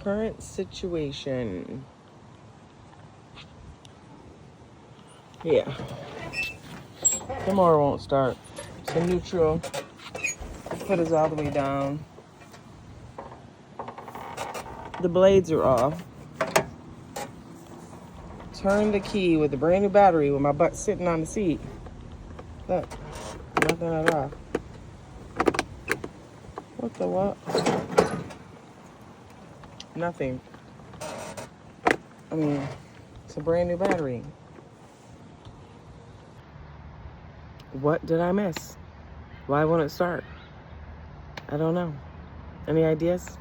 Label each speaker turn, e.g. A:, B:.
A: Current situation. Yeah. Tomorrow won't start. So neutral. Foot is all the way down. The blades are off. Turn the key with a brand new battery with my butt sitting on the seat. Look, nothing at all. What the what? Nothing. I mean, it's a brand new battery. What did I miss? Why won't it start? I don't know. Any ideas?